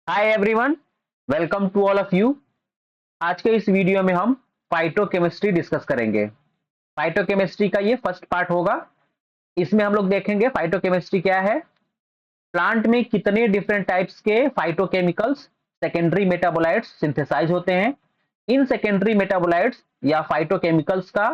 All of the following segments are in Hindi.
Hi everyone, welcome to all of you. आज के इस वीडियो में हम फाइटोकेमिस्ट्री डिस्कस करेंगे। फाइटोकेमिस्ट्री का ये फर्स्ट पार्ट होगा। इसमें हम लोग देखेंगे फाइटोकेमिस्ट्री क्या है, प्लांट में कितने डिफरेंट टाइप्स के फाइटोकेमिकल्स सेकेंडरी मेटाबोलाइट्स सिंथेसाइज होते हैं, इन सेकेंडरी मेटाबोलाइट्स या फाइटोकेमिकल्स का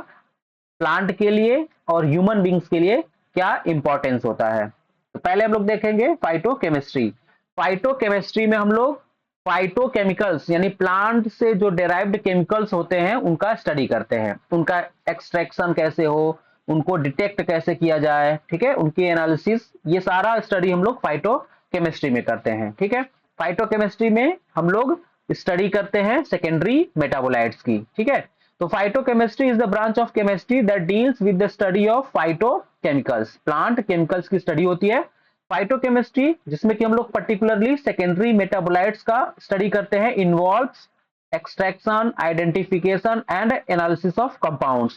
प्लांट के लिए और ह्यूमन बींग्स के लिए क्या इंपॉर्टेंस होता है। तो पहले हम लोग देखेंगे फाइटोकेमिस्ट्री। फाइटोकेमिस्ट्री में हम लोग फाइटोकेमिकल्स यानी प्लांट से जो डेराइव्ड केमिकल्स होते हैं उनका स्टडी करते हैं, उनका एक्सट्रैक्शन कैसे हो, उनको डिटेक्ट कैसे किया जाए, ठीक है, उनकी एनालिसिस, ये सारा स्टडी हम लोग फाइटोकेमिस्ट्री में करते हैं। ठीक है, फाइटोकेमिस्ट्री में हम लोग स्टडी करते हैं सेकेंडरी मेटाबोलाइट्स की। ठीक है, तो phytochemistry is the branch of chemistry that deals with the study of phytochemicals, plant chemicals की स्टडी होती है फाइटोकेमिस्ट्री, जिसमें कि हम लोग पर्टिकुलरली सेकेंडरी मेटाबोलाइट्स का स्टडी करते हैं, involves extraction, identification and analysis of compounds.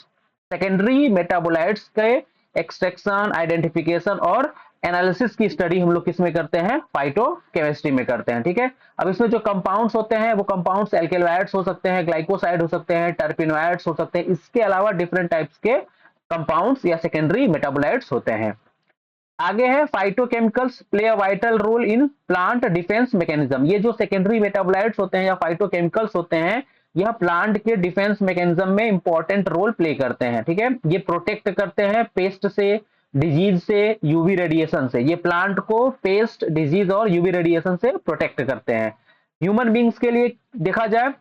Secondary metabolites के एक्सट्रैक्शन, आइडेंटिफिकेशन और एनालिसिस की स्टडी हम लोग किसमें करते हैं, फाइटोकेमिस्ट्री में करते हैं। ठीक है, अब इसमें जो कंपाउंड्स होते हैं वो कंपाउंड्स एल्केलॉइड्स हो सकते हैं, ग्लाइकोसाइड हो सकते हैं, टर्पिनोइड्स हो सकते हैं, इसके अलावा डिफरेंट टाइप्स के कंपाउंड्स या सेकेंडरी मेटाबोलाइट्स होते हैं। आगे है phytochemicals play a vital role in plant defence mechanism. ये जो सेकेंडरी मेटाबोलाइट्स होते हैं या फाइटोकेमिकल्स होते हैं, यह प्लांट के डिफेंस मैकेनिज्म में इंपॉर्टेंट रोल प्ले करते हैं। ठीक है, ये प्रोटेक्ट करते हैं पेस्ट से, डिजीज से, यूवी रेडिएशन से। ये प्लांट को पेस्ट, डिजीज और यूवी रेडिएशन से प्रोटेक्ट करते हैं। ह्यूमन बींग्स के लिए देखा जाए,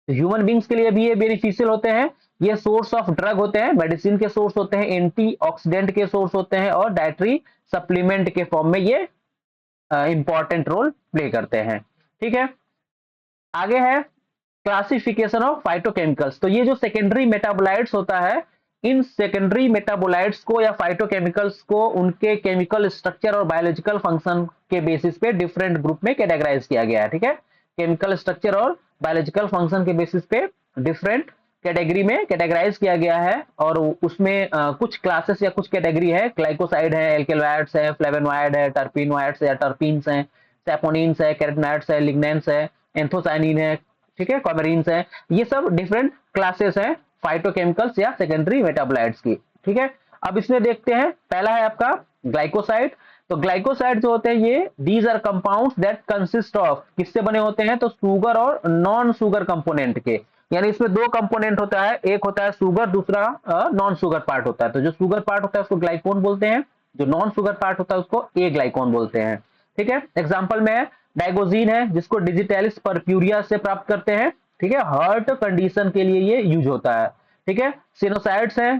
ह्यूमन बींग्स के लिए भी ये बेनिफिशियल होते हैं। ये सोर्स ऑफ ड्रग होते हैं, मेडिसिन के सोर्स होते हैं, एंटीऑक्सीडेंट के सोर्स होते हैं और डाइटरी सप्लीमेंट के फॉर्म में ये इंपॉर्टेंट रोल प्ले करते हैं। ठीक है, आगे है क्लासिफिकेशन ऑफ फाइटोकेमिकल्स। तो ये जो सेकेंडरी मेटाबोलाइट्स होता है, इन सेकेंडरी मेटाबोलाइट्स को या फाइटोकेमिकल्स को उनके केमिकल स्ट्रक्चर और बायोलॉजिकल फंक्शन के बेसिस पे डिफरेंट ग्रुप में कैटेगराइज किया गया है। ठीक है, केमिकल स्ट्रक्चर और बायोलॉजिकल फंक्शन के बेसिस पे डिफरेंट कैटेगरी में कैटेगराइज किया गया है और उसमें कुछ क्लासेस या कुछ कैटेगरी है, ग्लाइकोसाइड है, एल्केलॉइड्स है, फ्लेवोनॉइड है, टर्पिनोइड्स है, टर्पीन्स है, सैपोनिन्स है, कैरोटीनॉइड्स है, लिग्नैंस है, एंथोसाइनिन है, ठीक है, कॉमरीन्स है। ये सब डिफरेंट क्लासेस हैं फाइटोकेमिकल्स या सेकेंडरी मेटाबोलाइट्स की। ठीक है, अब इसमें देखते हैं, पहला है आपका ग्लाइकोसाइड। तो ग्लाइकोसाइड जो होते हैं ये these are compounds that consist of, किससे बने होते हैं, तो शुगर और नॉन शुगर कंपोनेंट के। यानी इसमें दो कंपोनेंट होता है, एक होता है शुगर, दूसरा नॉन शुगर पार्ट होता है। तो जो शुगर पार्ट होता है उसको ग्लाइकोन बोलते हैं, जो नॉन शुगर पार्ट होता है उसको ए ग्लाइकोन बोलते हैं। ठीक है, एग्जाम्पल में डाइगोजीन है जिसको डिजिटैलिस परप्यूरिया से प्राप्त करते हैं। ठीक है, हार्ट कंडीशन के लिए ये यूज होता है। ठीक है, सिनोसाइड्स है,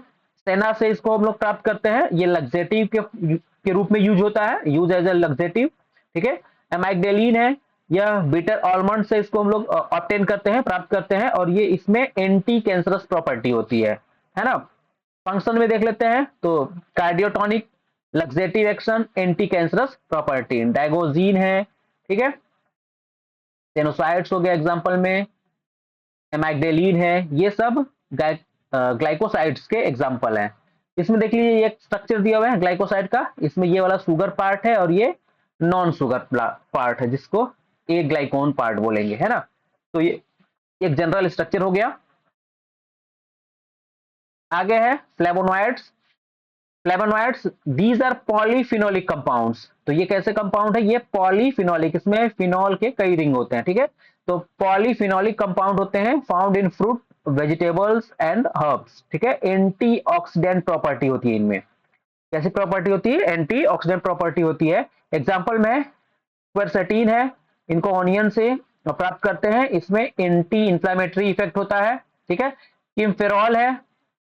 सेना से इसको हम लोग प्राप्त करते हैं, ये लग्जेटिव के रूप में यूज होता है, यूज एज ए लग्जेटिव। ठीक है, एमाइगडेलिन है, यह बीटर आलमंड से इसको हम लोग ऑब्टेन करते हैं, प्राप्त करते हैं, और ये इसमें एंटी कैंसरस प्रॉपर्टी होती है ना। फंक्शन में देख लेते हैं तो cardiotonic, laxative action, anti cancerous property, diosgenin है। ठीक है, सेनोसाइड्स हो गया एग्जांपल में, एमाइगडेलिन है, ये सब ग्लाइकोसाइड्स के एग्जांपल हैं। इसमें देख लीजिए ये स्ट्रक्चर दिया हुआ है ग्लाइकोसाइड का, इसमें ये वाला शुगर पार्ट है और ये नॉन शुगर पार्ट है जिसको ए ग्लाइकोन पार्ट बोलेंगे, है ना। तो ये एक जनरल स्ट्रक्चर हो गया। आगे है flavonoids. Flavonoids these are polyphenolic compounds. तो ये कैसे कंपाउंड है, ये पॉलीफिनोलिक, इसमें फिनॉल के कई रिंग होते हैं। ठीक है, तो पॉलीफिनोलिक कंपाउंड होते हैं, found in fruit, vegetables and herbs. ठीक है, एंटीऑक्सीडेंट प्रॉपर्टी होती है इनमें। कैसी प्रॉपर्टी होती है, एंटीऑक्सीडेंट प्रॉपर्टी होती है। एग्जांपल में क्वेरसेटीन है, इनको ऑनियन से प्राप्त करते हैं, इसमें एंटी इंफ्लेमेटरी इफेक्ट होता है। ठीक है, किमफेरॉल है,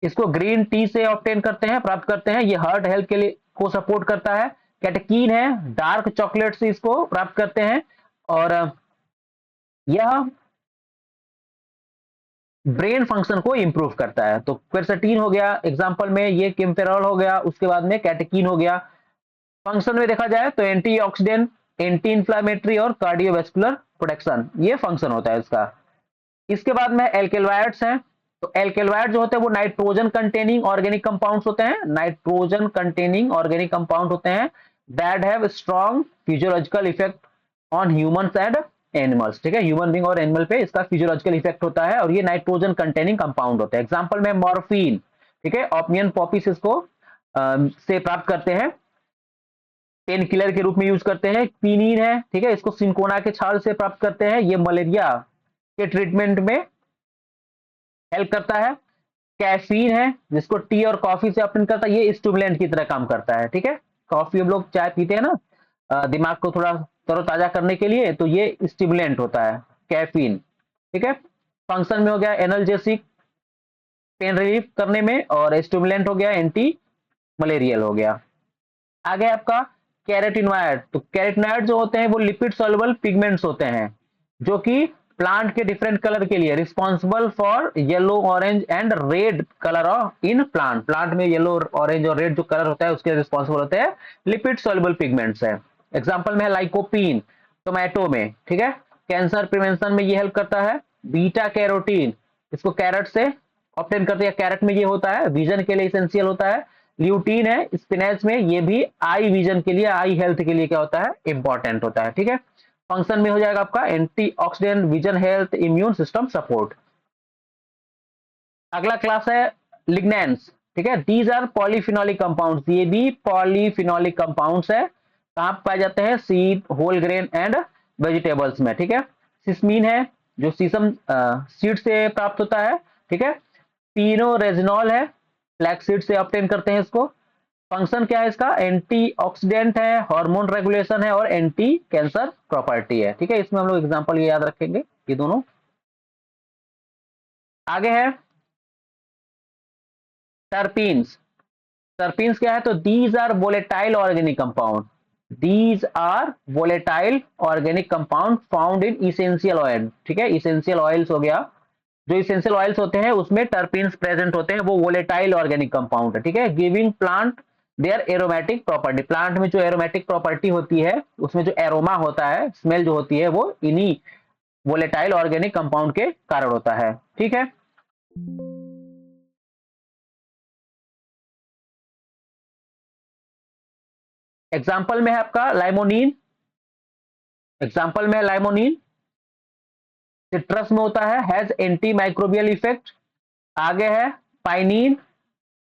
इसको ग्रीन टी से ऑब्टेन करते हैं, प्राप्त करते हैं, ये हार्ट हेल्थ के लिए को सपोर्ट करता है। कैटेकीन है, डार्क चॉकलेट से इसको प्राप्त करते हैं और यह ब्रेन फंक्शन को इंप्रूव करता है। तो क्वेरसेटीन हो गया एग्जांपल में, ये किमफेरॉल हो गया, उसके बाद में कैटेकीन हो गया। फंक्शन में देखा जाए तो एंटीऑक्सीडेंट, एंटी इंफ्लेमेटरी और कार्डियोवास्कुलर प्रोटेक्शन, ये फंक्शन होता है इसका। इसके बाद में एल्केलॉइड्स हैं। तो एल्केलॉइड जो होते हैं वो नाइट्रोजन कंटेनिंग ऑर्गेनिक कंपाउंड्स होते हैं, नाइट्रोजन कंटेनिंग ऑर्गेनिक कंपाउंड होते हैं that have strong physiological effect on humans and animals, ठीक है, ह्यूमन बींग और एनिमल पे इसका फिजियोलॉजिकल इफेक्ट होता है, और ये नाइट्रोजन कंटेनिंग कंपाउंड होता है। एग्जाम्पल में मॉर्फिन, ठीक है, ओपियम पॉपिस इसको से प्राप्त करते हैं, पेन किलर के रूप में यूज करते हैं। क्विनीन है, ठीक है, इसको सिंकोना के छाल से प्राप्त करते हैं, ये मलेरिया के ट्रीटमेंट में हेल्प करता है। कैफीन है, जिसको टी और कॉफी से ऑप्टेन करता है, ये स्टिमुलेंट की तरह काम करता है, ठीक है। कॉफी हम लोग चाय पीते हैं ना, दिमाग को थोड़ा तरोताजा करने के लिए, तो ये स्टिमुलेंट होता है कैफीन, ठीक है। फंक्शन में हो गया एनर्जेसिक, पेन रिलीफ करने में, और स्टिमुलेंट हो गया एंटी मलेरियल हो गया। आगे आपका कैरेटिनॉइड, तो कैरेटिनॉइड जो होते हैं वो लिपिड सॉल्युबल पिगमेंट्स होते हैं, जो कि प्लांट के डिफरेंट कलर के लिए responsible for yellow, orange and red colour of in plant. Plant में येलो, ऑरेंज और रेड जो कलर होता है उसके रिस्पॉन्सिबल होते हैं लिपिड सॉल्युबल पिगमेंट्स है। एग्जाम्पल में है लाइकोपीन टोमेटो में, ठीक है, कैंसर प्रिवेंशन में ये हेल्प करता है। बीटा कैरोटीन, इसको कैरेट से ऑप्टेन करते हैं, कैरेट में ये होता है, विजन के लिए इसेंशियल होता है। ल्यूटीन है स्पिनच में, ये भी आई विजन के लिए, आई हेल्थ के लिए क्या होता है, इंपॉर्टेंट होता है, ठीक है। फंक्शन में हो जाएगा आपका antioxidant, vision health, immune system support. अगला क्लास है लिग्नेंस, ठीक है, दीज आर पॉलीफिनोलिक कंपाउंड्स, ये भी पॉलीफिनोलिक कंपाउंड्स है। कहां पाए जाते हैं, seed, whole grain and vegetables में, ठीक है। सिस्मीन है, जो सीसम सीड से प्राप्त होता है, ठीक है। पीनोरेजिनॉल है, फ्लैक्स सीड से ऑब्टेन करते हैं इसको। फंक्शन क्या है इसका, एंटीऑक्सीडेंट है, हार्मोन रेगुलेशन है, और एंटी कैंसर प्रॉपर्टी है, ठीक है। इसमें हम लोग एग्जांपल ये याद रखेंगे, ये दोनों। आगे है टर्पीन्स। टर्पीन्स क्या है, तो these are volatile organic compound, these are volatile organic compound found in essential oil, ठीक है। इसेंशियल ऑयल्स हो गया, जो इसेंशियल ऑयल्स होते हैं उसमें टर्पीन्स प्रेजेंट होते हैं, वो वोलेटाइल ऑर्गेनिक कंपाउंड है, ठीक है। Giving plant their aromatic property, plant में जो एरोमेटिक प्रॉपर्टी होती है, उसमें जो एरोमा होता है, स्मेल जो होती है, वो इन्हीं वोलेटाइल ऑर्गेनिक कंपाउंड के कारण होता है, ठीक है। एग्जाम्पल में है आपका लाइमोनिन, एग्जाम्पल में है लाइमोनिन, सिट्रस में होता है, हैज एंटी माइक्रोबियल इफेक्ट। आगे है pinene,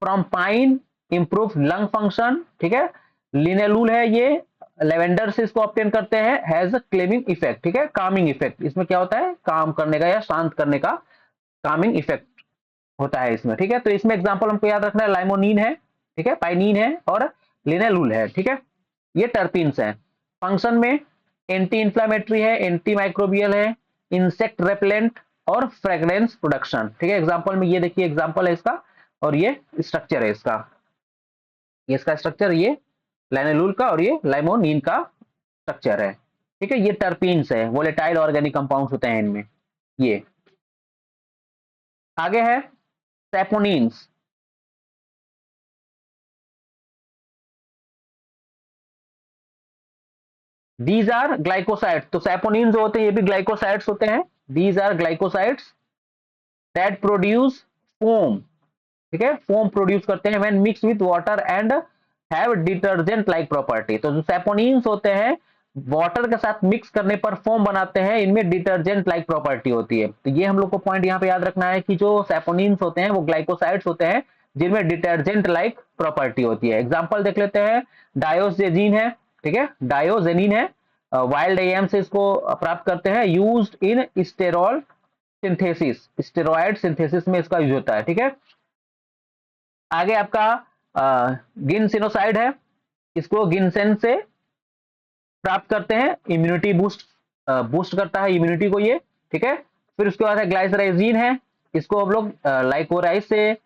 from pine improve lung function, ठीक है। लिनेलूल है, ये लेवेंडर से इसको ऑब्टेन करते हैं, हैज अ क्लेमिंग इफेक्ट, ठीक है, कामिंग इफेक्ट, इसमें क्या होता है, काम करने का या शांत करने का कामिंग इफेक्ट होता है इसमें, ठीक है। तो इसमें एग्जांपल हमको याद रखना है, लाइमोनिन है, ठीक है, पाइनिन है, और लिनेलूल है, ठीक है, ये टर्पीन्स है। फंक्शन में एंटी इंफ्लेमेटरी है, एंटी माइक्रोबियल है, इंसेक्ट रेपेलेंट, और फ्रेग्रेंस प्रोडक्शन, ठीक है। एग्जांपल में ये देखिए, एग्जांपल है इसका, और ये स्ट्रक्चर है इसका, ये इसका स्ट्रक्चर, ये लाइनेलूल का, और ये लाइमोनिन का स्ट्रक्चर है, ठीक है। ये टर्पीन्स है, वोलेटाइल ऑर्गेनिक कंपाउंड्स होते हैं इनमें ये। आगे है सैपोनिन्स, दीज आर ग्लाइकोसाइड्स, तो सैपोनिन जो होते हैं ये भी ग्लाइकोसाइड्स होते हैं, these are glycosides that produce foam, ठीक है, फोम प्रोड्यूस करते हैं when mix with water and have detergent like property. तो जो सैपोनिन्स होते हैं वाटर के साथ मिक्स करने पर फोम बनाते हैं, इनमें डिटर्जेंट लाइक प्रॉपर्टी होती है। तो ये हम लोग को पॉइंट यहाँ पे याद रखना है कि जो सैपोनिन्स होते हैं वो ग्लाइकोसाइड्स होते हैं जिनमें डिटर्जेंट लाइक प्रॉपर्टी होती है। एग्जाम्पल देख लेते हैं, डायोजेनिन है, ठीक है, डायोजेनिन है, वाइल्ड एम से इसको प्राप्त करते हैं, used in sterol synthesis, steroid synthesis में इसका यूज होता है, ठीक है। आगे आपका गिनसेनोसाइड है, इसको गिनसेन से प्राप्त करते हैं, इम्यूनिटी बूस्ट बूस्ट करता है इम्यूनिटी को ये, ठीक है। फिर उसके बाद है ग्लाइसराइजीन है, इसको हम लोग लाइकोराइज से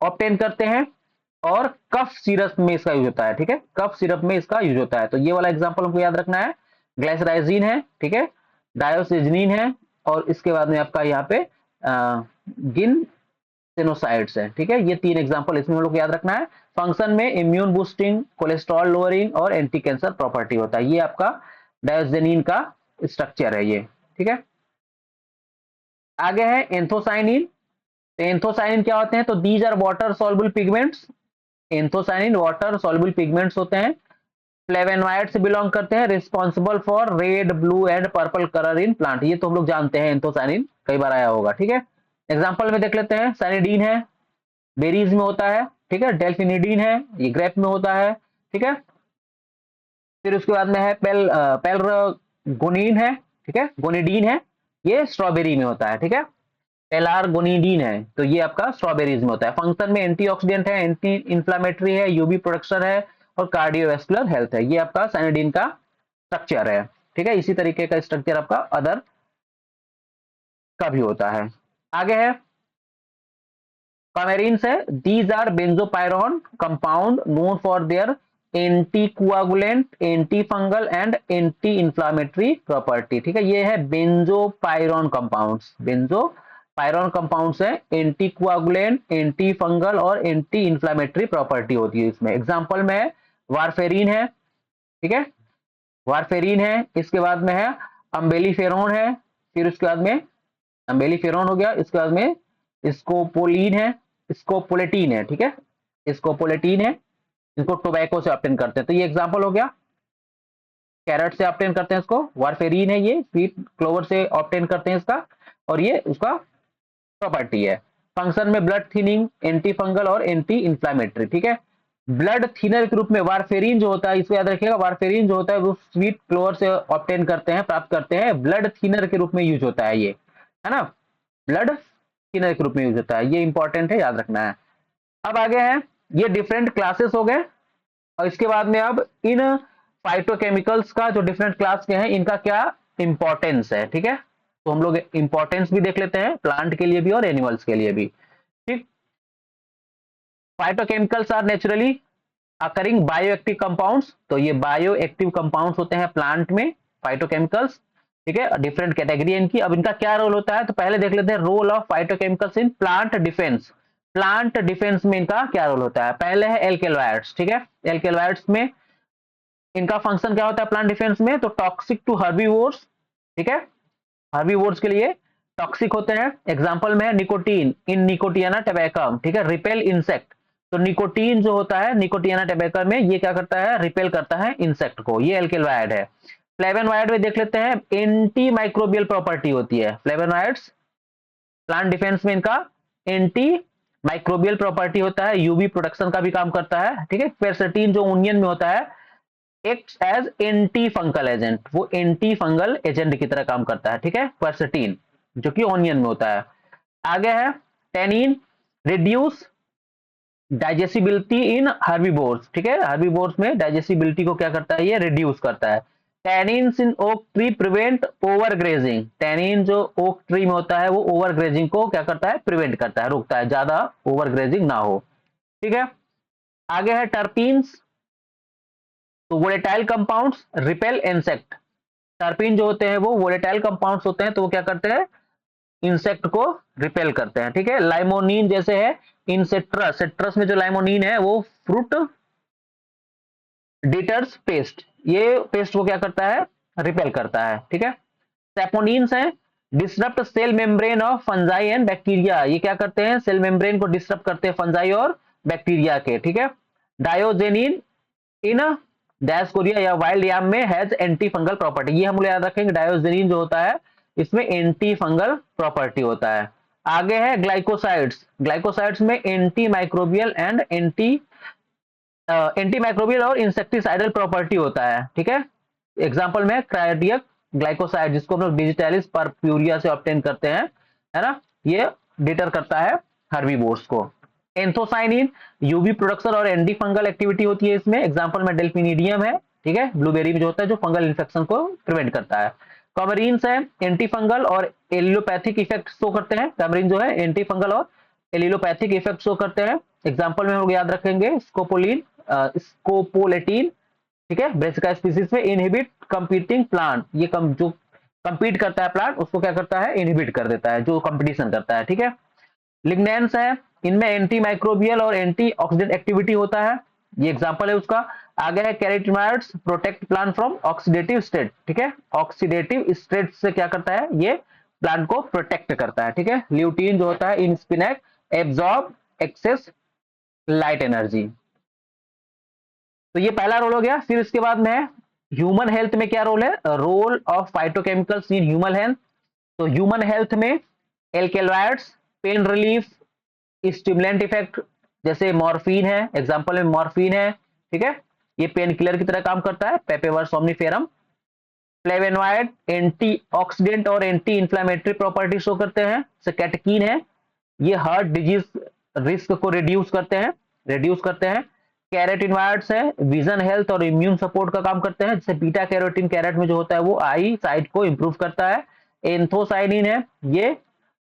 ऑप्टेन करते हैं, और कफ सिरप में इसका यूज होता है, ठीक है, कफ सिरप में इसका यूज होता है। तो ये वाला एग्जांपल हमको याद रखना है, ग्लाइसराइजीन है, ठीक है, डायोसिजनिन है, और इसके बाद में आपका यहाँ पे गिन सेनोसाइड्स है, ठीक है। ये तीन एग्जांपल इसमें हम लोग याद रखना है। फंक्शन में इम्यून बूस्टिंग, कोलेस्ट्रॉल लोअरिंग, और एंटी कैंसर प्रॉपर्टी होता है। ये आपका डायोजेनिन का स्ट्रक्चर है ये, ठीक है। आगे है एंथोसाइनिन, तो एंथोसाइनिन क्या होते हैं, तो these are water soluble pigments, anthocyanin water soluble pigments होते हैं। फ्लेवेनॉइड से बिलोंग करते हैं, responsible for red, blue and purple colour in plant. ये तो हम लोग जानते हैं, एंथोसायनिन कई बार आया होगा, ठीक है। एग्जाम्पल में देख लेते हैं, साइनिडीन है, बेरीज में होता है, ठीक है। डेल्फिनिडीन है, ये ग्रेप में होता है, ठीक है। फिर उसके बाद में है पेलरगोनिन है, ठीक है, गोनिडीन है, ये स्ट्रॉबेरी में होता है, ठीक है। पेलारगोनिडीन है, तो ये आपका स्ट्रॉबेरीज में होता है। फंक्शन में एंटीऑक्सीडेंट है, एंटी इंफ्लेमेटरी है, यूवी प्रोटेक्शन है और कार्डियोवैस्कुलर हेल्थ है। ये आपका साइनिडीन का स्ट्रक्चर है, ठीक है। इसी तरीके का स्ट्रक्चर आपका अदर का भी होता है। आगे है कमेरिन्स है, these are benzopyrone compound known for their anti coagulant, anti fungal and anti inflammatory property, ठीक है। ये है बेंजोपायरॉन कंपाउंड्स, बेंजोपायरॉन कंपाउंड्स है, एंटी कोआगुलेंट, एंटी फंगल और एंटी इंफ्लामेटरी प्रॉपर्टी होती है इसमें। एग्जांपल में है वारफेरिन है, ठीक है, वारफेरिन है। इसके बाद में है अम्बेलिफेरॉन है, फिर उसके बाद में अम्बेलिफेरॉन हो गया, इसके बाद में स्कोपोलिन है, स्कोपोलेटिन है, ठीक है, स्कोपोलेटिन है। इसको टोबैको से ऑब्टेन करते हैं, तो ये एग्जांपल हो गया। कैरेट से ऑब्टेन करते हैं इसको, वारफेरिन है, ये स्वीट क्लोवर से ऑब्टेन करते हैं इसका, और ये उसका प्रॉपर्टी है। फंक्शन में ब्लड थिनिंग, एंटी फंगल और एंटी इंफ्लेमेटरी, ठीक है। ब्लड थिनर के रूप में वारफेरिन जो होता है, इसको याद रखिएगा, वारफेरिन जो होता है वो स्वीट क्लोवर से ऑब्टेन करते हैं, प्राप्त करते हैं, ब्लड थिनर के रूप में यूज होता है ये, है ना, ब्लड थिनर के रूप में यूज होता है, ये इंपॉर्टेंट है, याद रखना है। अब आगे है, ये डिफरेंट क्लासेस हो गए, और इसके बाद में अब इन फाइटोकेमिकल्स का जो डिफरेंट क्लास के हैं इनका क्या इंपॉर्टेंस है, ठीक है। तो हम लोग इंपॉर्टेंस भी देख लेते हैं, प्लांट के लिए भी और एनिमल्स के लिए भी, ठीक। Phytochemicals are naturally occurring bioactive compounds, तो ये बायोएक्टिव कंपाउंड्स होते हैं प्लांट में, फाइटोकेमिकल्स, ठीक है। डिफरेंट कैटेगरी इनकी। अब इनका क्या रोल होता है, तो पहले देख लेते हैं role of phytochemicals in plant defence. Plant defence में इनका क्या रोल होता है, पहले है एल्केलॉइड्स, ठीक है। एल्केलॉइड्स में इनका फंक्शन क्या होता है प्लांट डिफेंस में, तो टॉक्सिक टू हर्बीवोर्स, ठीक है, हर्बीवोर्स के लिए टॉक्सिक होते हैं। एग्जांपल में है निकोटीन इन निकोटियाना टबैकम, ठीक है, रिपेल इंसेक्ट। तो निकोटीन जो होता है निकोटियाना टबैकम में, ये क्या करता है, रिपेल करता है इंसेक्ट को, ये एल्केलॉइड है। फ्लेवोनॉइड में देख लेते हैं, एंटी माइक्रोबियल प्रॉपर्टी होती है फ्लेवोनॉइड्स, प्लांट डिफेंस में इनका एंटी माइक्रोबियल प्रॉपर्टी होता है, यूवी प्रोडक्शन का भी काम करता है, ठीक है। क्वेरसेटीन जो ओनियन में होता है, acts as anti fungal agent, वो एंटी फंगल एजेंट की तरह काम करता है, ठीक है, क्वेरसेटीन जो कि ओनियन में होता है। आगे है टेनिन, रिड्यूस डाइजेसिबिलिटी इन हर्बीवोर्स, ठीक है, हर्बीवोर्स में डाइजेसिबिलिटी को क्या करता है, ये रिड्यूस करता है। Tannin in oak tree prevent overgrazing, tannin जो ओक ट्री में होता है वो ओवरग्रेजिंग को क्या करता है, प्रिवेंट करता है, रोकता है, ज्यादा ओवरग्रेजिंग ना हो, ठीक है। आगे है टर्पीन्स, तो volatile compounds repel insect, terpene जो होते हैं वो वोलेटाइल कंपाउंड्स होते हैं, तो वो क्या करते हैं, इंसेक्ट को रिपेल करते हैं, ठीक है। लाइमोनिन जैसे है इन सिट्रस, सिट्रस में जो लाइमोनिन है वो फ्रूट डिटर्स पेस्ट, ये पेस्ट को क्या करता है, रिपेल करता है, ठीक है। सैपोनिन्स है, disrupt cell membrane of fungi and bacteria, ये क्या करते हैं, सेल मेम्ब्रेन को डिसरप्ट करते हैं फंजाई और बैक्टीरिया के, ठीक है। डायोजेनिन इन डायस्कोरिया या वाइल्ड याम में हैज एंटी फंगल प्रॉपर्टी, ये हम लोग याद रखेंगे, डायोजेनिन जो होता है इसमें एंटी फंगल प्रॉपर्टी होता है। आगे है ग्लाइकोसाइड्स, ग्लाइकोसाइड्स में anti microbial and anti microbial और इंसेक्टिसाइडल प्रॉपर्टी होता है, ठीक है। एग्जांपल में कार्डियक ग्लाइकोसाइड, जिसको हम लोग डिजिटैलिस परप्यूरिया से ऑब्टेन करते हैं, है ना, ये डिटर करता है हर्बीवोर्स को। एंथोसाइनिन यूवी प्रोडक्शन और एंटी फंगल एक्टिविटी होती है इसमें, एग्जांपल में डेल्फिनिडियम है, ठीक है, ब्लूबेरी में जो होता है जो फंगल इन्फेक्शन को प्रिवेंट करता है। कमरीन्स है एंटी फंगल और एलिलोपैथिक इफेक्ट शो करते हैं, कमरीन जो है एंटी फंगल और एलिलोपैथिक इफेक्ट शो करते हैं। एग्जांपल में हम लोग याद रखेंगे स्कोपोलिन, स्कोपोलेटिन, ठीक है, ब्रेसिका स्पीसीज में इनहिबिट कंपीटिंग प्लांट, ये जो कंपीट करता है प्लांट उसको क्या करता है, इनहिबिट कर देता है, जो कंपटीशन करता है, ठीक है। लिग्नेंस है, इनमें एंटी माइक्रोबियल और एंटी ऑक्सीडेंट एक्टिविटी होता है, ये एग्जांपल है उसका। आगे है carotenoids protect plant from oxidative state, ठीक है, ऑक्सीडेटिव स्टेट से क्या करता है, ये प्लांट को प्रोटेक्ट करता है, ठीक है। ल्यूटीन जो होता है इन स्पिनैक एब्जॉर्ब एक्सेस लाइट एनर्जी, तो ये पहला रोल हो गया। फिर इसके बाद में ह्यूमन हेल्थ में क्या रोल है, role of phytochemicals in human health. Human ह्यूमन हेल्थ में alkaloids, pain relief, stimulant effect, जैसे मॉर्फिन है, एग्जांपल में मॉर्फिन है, ठीक है, ये पेन किलर की तरह काम करता है, पेपेवर सोमनिफेरम। फ्लेवेनॉइड एंटीऑक्सीडेंट और एंटी इंफ्लेमेटरी प्रॉपर्टी शो करते हैं, जैसे कैटकीन है, ये हार्ट डिजीज रिस्क को रिड्यूस करते हैं। कैरेटिनॉइड्स है, विजन हेल्थ और इम्यून सपोर्ट का काम करते हैं, जैसे बीटा कैरोटीन कैरेट में जो होता है वो आई साइट को इंप्रूव करता है। एंथोसाइनिन है, ये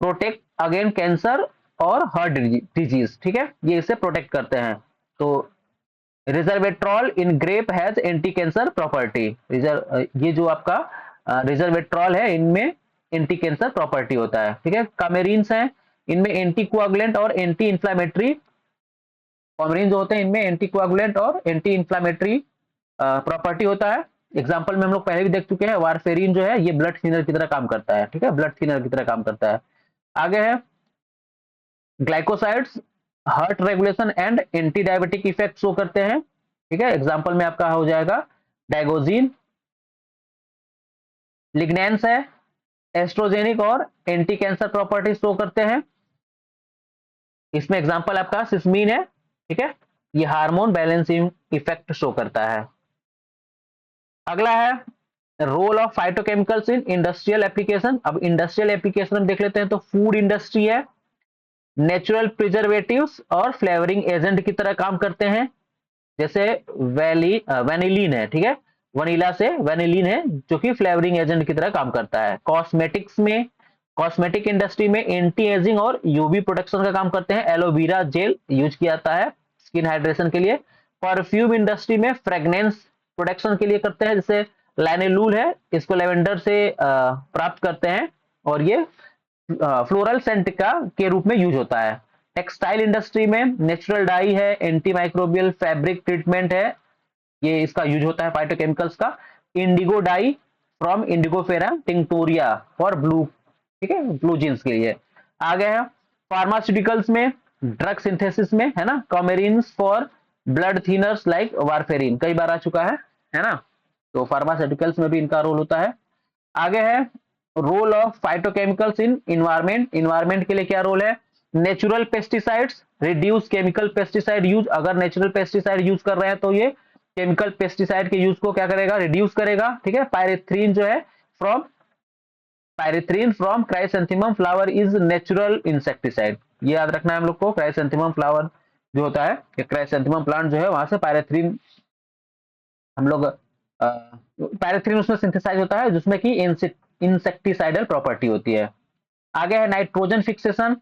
प्रोटेक्ट अगेंस्ट कैंसर और हार्ट डिजीज, ठीक है, ये इसे प्रोटेक्ट करते हैं। तो resveratrol in grape has anti cancer property, ये जो आपका रिजर्वेट्रॉल है इनमें एंटी कैंसर प्रॉपर्टी होता है, ठीक है। कामेरिन्स हैं, इनमें एंटी कोआगुलेंट और एंटी इंफ्लामेटरी, कॉमरीन जो होते हैं इनमें एंटी कोआगुलेंट और एंटी इंफ्लामेटरी प्रॉपर्टी होता है। एग्जाम्पल में हम लोग पहले भी देख चुके हैं, वारफेरिन जो है ये ब्लड थिनर की तरह काम करता है, ठीक है, ब्लड थिनर की तरह काम करता है। आगे है glycosides, heart regulation and anti diabetic effect show करते हैं, ठीक है। एग्जाम्पल में आपका हो जाएगा डायगोजिन। लिग्नैंस है, एस्ट्रोजेनिक और एंटी कैंसर प्रॉपर्टी शो करते हैं, इसमें एग्जाम्पल आपका सिस्मीन है, ठीक है, ये हार्मोन बैलेंसिंग इफेक्ट शो करता है। अगला है role of phytochemicals in industrial application. अब इंडस्ट्रियल एप्लीकेशन हम देख लेते हैं, तो फूड इंडस्ट्री है, नेचुरल प्रिजर्वेटिव्स और फ्लेवरिंग एजेंट की तरह काम करते हैं, जैसे वेनिलीन है, ठीक है, वनीला से वेनिलीन है जो कि फ्लेवरिंग एजेंट की तरह काम करता है। कॉस्मेटिक्स में, कॉस्मेटिक इंडस्ट्री में एंटी एजिंग और यूवी प्रोटेक्शन का काम करते हैं, एलोवेरा जेल यूज किया जाता है स्किन हाइड्रेशन के लिए। परफ्यूम इंडस्ट्री में फ्रेगनेंस प्रोटेक्शन के लिए करते हैं, जैसे लैनिलूल है, इसको लेवेंडर से प्राप्त करते हैं और ये फ्लोरल सेंट का के रूप में यूज होता है। टेक्सटाइल इंडस्ट्री में नेचुरल डाई है, एंटी माइक्रोबियल फैब्रिक ट्रीटमेंट है, ये इसका यूज होता है फाइटोकेमिकल्स का। Indigo die from Indigofera tinctoria for blue, ठीक है, ब्लू जींस के लिए। आगे है फार्मास्यूटिकल्स में, ड्रग सिंथेसिस में है ना, coumarin for blood thinners like warfarin, कई बार आ चुका है ना, तो फार्मास्यूटिकल्स में भी इनका रोल होता है। आगे है role of phytochemicals in environment. Environment के लिए क्या रोल है, natural pesticides reduce chemical pesticide use. अगर नेचुरल पेस्टिसाइड यूज कर रहे हैं तो ये केमिकल पेस्टिसाइड के यूज को क्या करेगा, रिड्यूस करेगा, ठीक है। पायरेथ्रीन जो है from chrysanthemum flower is natural insecticide, ये याद रखना है हम लोग को। क्राइसेंथेमम फ्लावर जो होता है, क्राइसेंथेमम प्लांट जो है वहां से पायरेथ्रीन हम लोग पैराथ्रीन उसमें सिंथेसाइज होता है जिसमें कि इंसेक्टिसाइडल प्रॉपर्टी होती है। आगे है नाइट्रोजन फिक्सेशन।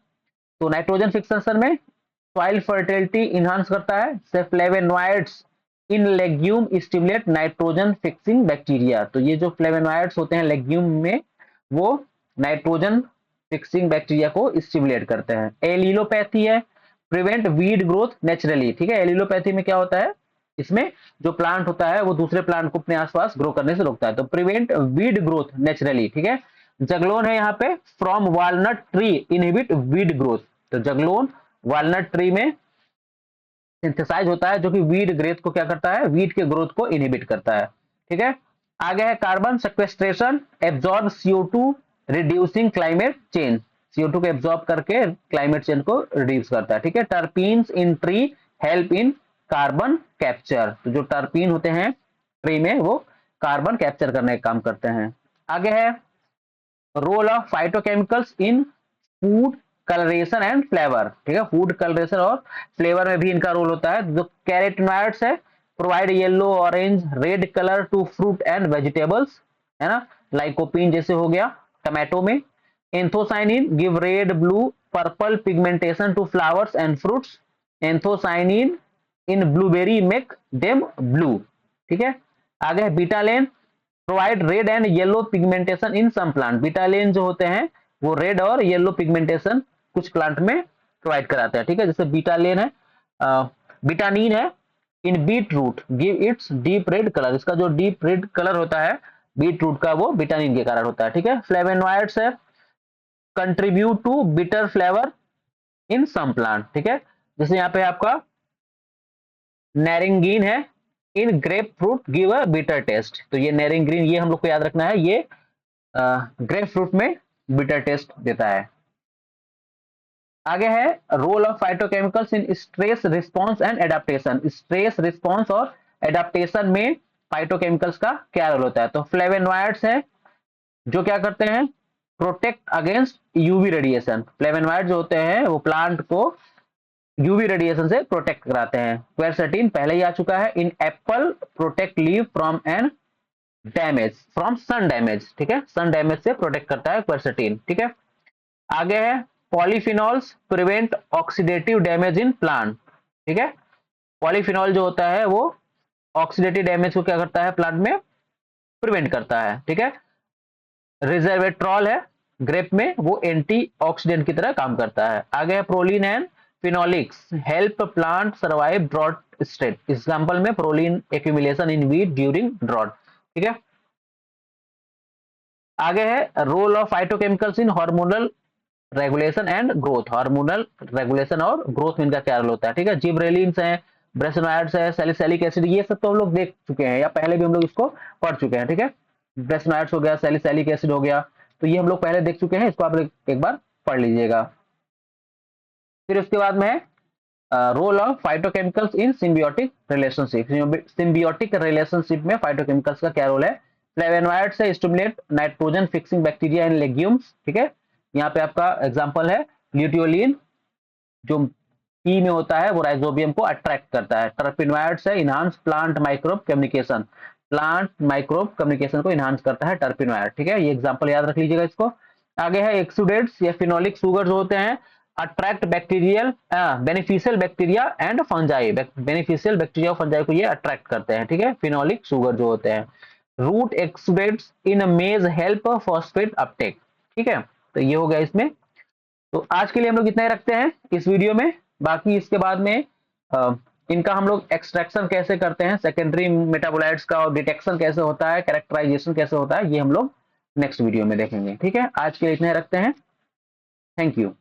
तो नाइट्रोजन फिक्सेशन में सॉइल फर्टिलिटी इनहांस करता है, से flavonoids in legume stimulate nitrogen fixing bacteria. तो ये जो फ्लेवेनॉइड्स होते हैं लेग्यूम में, वो नाइट्रोजन फिक्सिंग बैक्टीरिया को स्टिमुलेट करते हैं। एलिलोपैथी है, प्रिवेंट वीड ग्रोथ नेचुरली, ठीक है। एलिलोपैथी में क्या होता है, इसमें जो प्लांट होता है वो दूसरे प्लांट को अपने आसपास ग्रो करने से रोकता है, तो प्रिवेंट वीड ग्रोथ नेचुरली, ठीक है। जगलोन है यहाँ पे, from walnut tree inhibit weed growth. तो जगलोन वालनट ट्री में सिंथेसाइज होता है जो कि वीड ग्रोथ को क्या करता है, वीड के ग्रोथ को इनहिबिट करता है, ठीक है। आगे है carbon sequestration, absorb CO2 reducing climate change. CO2 को एब्जॉर्ब करके क्लाइमेट चेंज को रिड्यूस करता है, ठीक है। Terpenes in tree help in carbon capture. तो जो टर्पीन होते हैं ट्री में वो कार्बन कैप्चर करने का काम करते हैं। आगे है role of phytochemicals in food colouration and flavour, ठीक है। फूड कलरेशन और फ्लेवर में भी इनका रोल होता है। जो कैरोटीनॉइड्स है, provide yellow orange red colour to fruit and vegetables, है ना, लाइकोपीन जैसे हो गया टमाटो में। Anthocyanin give red blue purple pigmentation to flowers and fruits. Anthocyanin in blueberry make them blue, ठीक है। आगे है betalain, provide red and yellow pigmentation in some plant. Betalain जो होते हैं वो रेड और येलो पिगमेंटेशन कुछ प्लांट में प्रोवाइड कराते हैं, ठीक है। जैसे बीटालेन है, बीटानीन है, in beet root give its deep red colour. इसका जो डीप रेड कलर होता है बीट रूट का वो बीटानीन के कारण होता है, ठीक है। फ्लेवेनॉइड्स है, contribute to bitter flavour in some plant, ठीक है। जैसे यहाँ पे आपका नारंगीन है, in grapefruit give a bitter taste. तो ये नेरिंग ग्रीन, ये हम लोग को याद रखना है, ये ग्रेप फ्रूट में बिटर टेस्ट देता है। आगे है role of phytochemicals in stress response and adaptation. Stress response और एडाप्टेशन में फाइटोकेमिकल्स का क्या रोल होता है? तो फ्लेवोनॉइड्स है जो क्या करते हैं, protect against UV radiation. Flavonoid जो होते हैं वो प्लांट को यूवी रेडिएशन से प्रोटेक्ट कराते हैं। क्वेरसेटीन पहले ही आ चुका है, in apple protect leave from an damage, from sun damage, ठीक है, सन डैमेज से प्रोटेक्ट करता है क्वेरसेटीन, ठीक है। आगे है polyphenols prevent oxidative damage in plant, ठीक है। पॉलीफिनॉल जो होता है वो ऑक्सीडेटिव डैमेज को क्या करता है, प्लांट में प्रिवेंट करता है, ठीक है। रिजर्वेट्रॉल है ग्रेप में, वो एंटीऑक्सीडेंट की तरह काम करता है। आगे है proline and phenolics help plant survive drought state. Example में proline accumulation in wheat during drought, ठीक है। आगे है role of phytochemicals in hormonal regulation and growth. Hormonal regulation और ग्रोथ में इनका क्या रोल होता है, ठीक है। जिब्रेलिन्स है, ब्रेसोनोइड्स है, सैलिसिलिक एसिड, ये सब तो हम लोग देख चुके हैं या पहले भी हम लोग इसको पढ़ चुके हैं, ठीक है। ब्रेसोनोइड्स हो गया, सैलिसिलिक एसिड हो गया, तो ये हम लोग पहले देख चुके हैं, इसको आप एक बार पढ़ लीजिएगा। फिर उसके बाद में है role of phytochemicals in symbiotic relationship. Symbiotic relationship में फाइटोकेमिकल्स का क्या रोल है? फ्लेवोनॉइड से stimulate nitrogen fixing bacteria in legumes, ठीक है। यहाँ पे आपका एग्जांपल है ल्यूटियोलिन, जो पी में होता है वो राइजोबियम को अट्रैक्ट करता है। टर्पिनॉइड्स है enhance plant microbe communication, plant microbe communication को इनहांस करता है टर्पिनॉइड, ठीक है। ये एग्जांपल याद रख लीजिएगा इसको। आगे है एक्सुडेट्स या फिनोलिक सुगर जो होते हैं attract bacterial beneficial bacteria and fungi, beneficial bacteria और फंजाई को ये अट्रैक्ट करते हैं, ठीक है, फिनोलिक सुगर जो होते हैं। रूट एक्सुडेट्स इन मेज हेल्प फॉस्फेट अपटेक, ठीक है। तो ये हो गया इसमें। तो आज के लिए हम लोग इतना ही रखते हैं इस वीडियो में। बाकी इसके बाद में इनका हम लोग एक्सट्रैक्शन कैसे करते हैं, सेकेंडरी मेटाबोलाइट्स का, और डिटेक्शन कैसे होता है, कैरेक्टराइजेशन कैसे होता है, ये हम लोग नेक्स्ट वीडियो में देखेंगे, ठीक है। आज के लिए इतना ही रखते हैं। Thank you.